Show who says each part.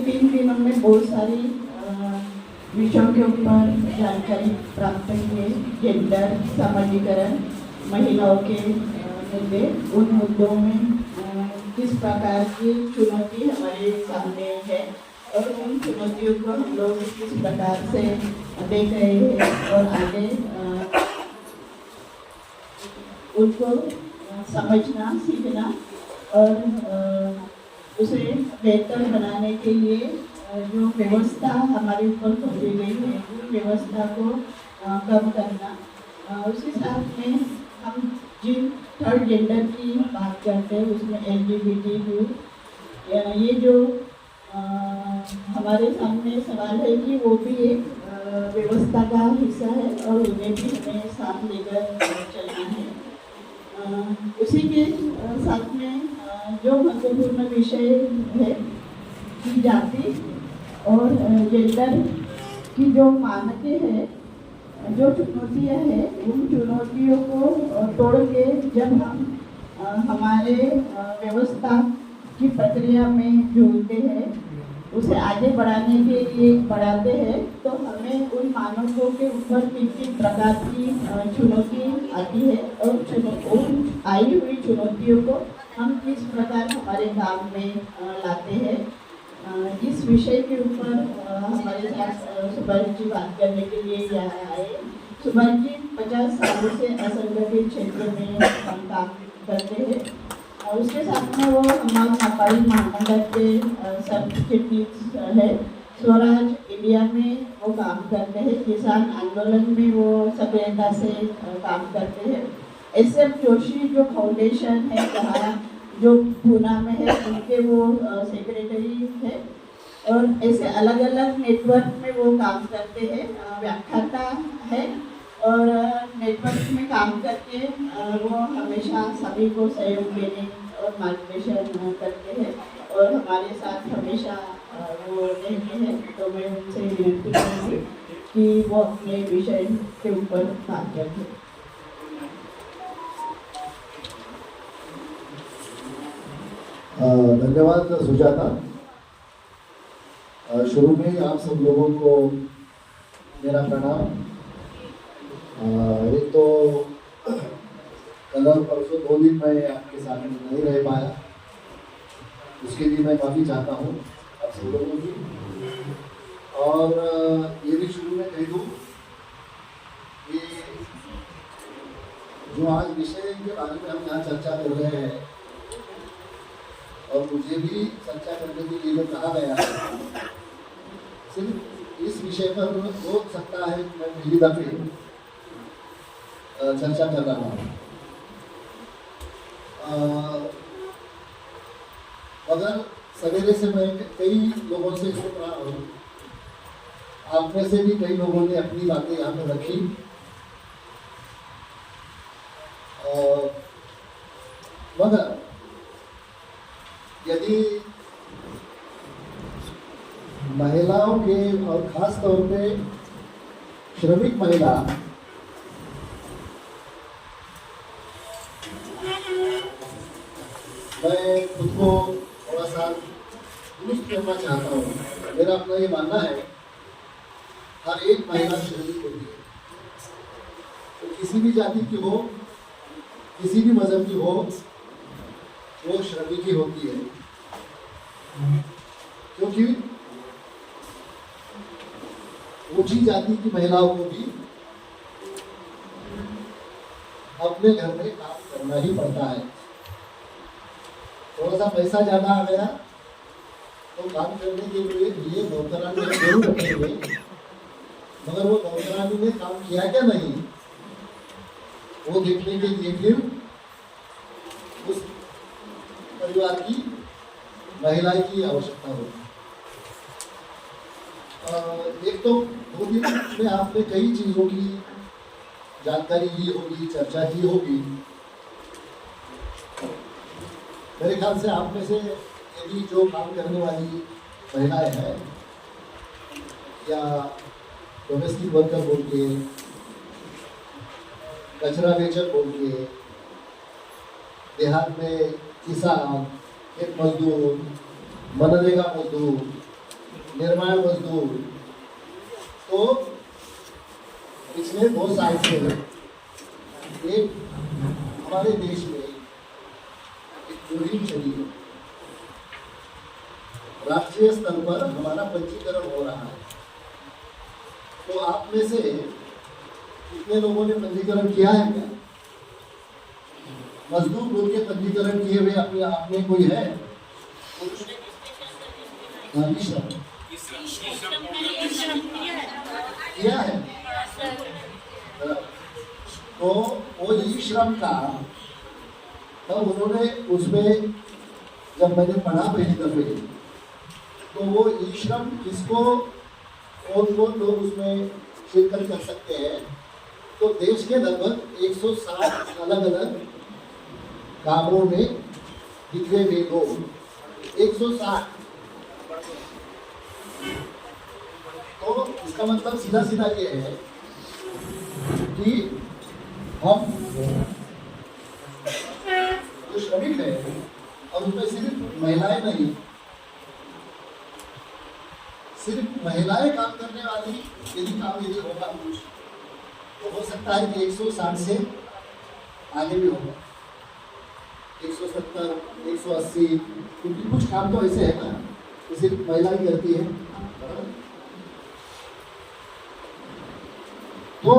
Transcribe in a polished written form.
Speaker 1: 3 दिनों में बहुत सारी विषयों के ऊपर जानकारी प्राप्त किए। जेंडर, समाजीकरण, महिलाओं के मुद्दे, उन मुद्दों में किस प्रकार की चुनौती हमारे सामने है और उन चुनौतियों को हम लोग किस प्रकार से देख रहे हैं और आगे उनको समझना, सीखना और उसे बेहतर बनाने के लिए जो व्यवस्था हमारे ऊपर थोपी गई है उन व्यवस्था को कम करना। उसी साथ में हम जिन थर्ड जेंडर की बात करते हैं उसमें LGBTQ, ये जो हमारे सामने सवाल है कि वो भी एक व्यवस्था का हिस्सा है और उन्हें भी हमें साथ लेकर चलना है। उसी के साथ में जो महत्वपूर्ण विषय है कि जाति और जेंडर की जो मानकें हैं, जो चुनौतियाँ हैं, उन चुनौतियों को तोड़ के जब हम हमारे व्यवस्था की प्रक्रिया में जुड़ते हैं, उसे आगे बढ़ाने के लिए बढ़ाते हैं, तो हमें उन मानकों के ऊपर किन प्रकार की चुनौती आती है और उन आई हुई चुनौतियों को हम किस प्रकार हमारे काम में लाते हैं। इस विषय के ऊपर हमारे साथ सुभाष जी बात करने के लिए यहाँ आए। सुभाष जी 50 सालों से असंगठित क्षेत्र में हम काम करते हैं और उसके साथ में वो हमारे नेपाली महामंडल के सर्टिफिकेट है। स्वराज इंडिया में वो काम करते हैं। किसान आंदोलन में वो सक्रियता से काम करते हैं। SF जोशी जो फाउंडेशन है जहाँ जो पूना में है, उनके वो सेक्रेटरी है और ऐसे अलग अलग नेटवर्क में वो काम करते हैं। व्याख्याता है और नेटवर्क में काम करके वो हमेशा सभी को सहयोग देने और मार्गदर्शन करते हैं और हमारे साथ हमेशा वो रहते हैं। तो मैं उनसे विनती करूँगी कि वो अपने विषय के ऊपर बात करें।
Speaker 2: धन्यवाद सुजाता। शुरू में ही आप सब लोगों को मेरा प्रणाम। एक तो कल और परसों 2 दिन मैं आपके सामने नहीं रह पाया, उसके लिए मैं काफ़ी चाहता हूँ आप सब लोगों की। और ये भी शुरू में कह दूँ कि जो आज विषय के बारे में हम यहाँ चर्चा कर रहे हैं और मुझे भी चर्चा करने के लिए जो कहा गया है, सिर्फ इस विषय पर हो सकता है कि मैं पहली दफे चर्चा कर रहा हूँ। मगर सवेरे से मैं कई लोगों से सुन रहा हूँ, आप में से भी कई लोगों ने अपनी बातें यहाँ पर रखी। मगर यदि महिलाओं के और खास तौर पे श्रमिक महिला मैं खुद को थोड़ा सा दुरुस्त करना चाहता हूँ। मेरा अपना ये मानना है हर एक महिला श्रमिक होती है, तो किसी भी जाति की हो, किसी भी मजहब की हो, वो श्रमिक ही होती है। क्योंकि ऊंची जाति की महिलाओं को भी अपने घर में काम करना ही पड़ता है। थोड़ा सा पैसा ज्यादा आ गया तो काम करने के लिए नौकरानी जरूर रखेंगे, मगर वो नौकरानी ने काम किया क्या नहीं, वो देखने के लिए फिर उस परिवार की महिला की आवश्यकता होगी। एक तो 2 दिन में आपने कई चीजों की जानकारी ली होगी, चर्चा की होगी। मेरे ख्याल से आप में से यदि जो काम करने वाली महिलाएं हैं या डोमेस्टिक वर्कर बोल के, कचरा बेचक बोल के, देहात में किसान, एक मजदूर, मनरेगा मजदूर, निर्माण मजदूर, तो पिछले 2 साल से एक हमारे देश में एक मुहिम चली है। राष्ट्रीय स्तर पर हमारा पंजीकरण हो रहा है। तो आप में से कितने लोगों ने पंजीकरण किया है क्या? मजदूर बोल के पंजीकरण किए हुए अपने आप में कोई है? किया है। तो वो ई श्रम का तब उन्होंने उसमें जब मैंने पढ़ा पहली दफे, तो वो ई श्रम किसको कौन लोग उसमें शिरकत कर सकते हैं, तो देश के लगभग 160 अलग अलग कामों में बिखरे हुए लोग, 160। तो इसका मतलब सीधा सीधा ये है कि हम जो श्रमिक है, और उसमें सिर्फ महिलाएं नहीं, सिर्फ महिलाएं काम करने वाली यदि होगा कुछ, तो हो सकता है कि 160 से आगे भी होगा, 170, 180, क्योंकि कुछ काम तो ऐसे है ना कि सिर्फ महिला ही करती है। तो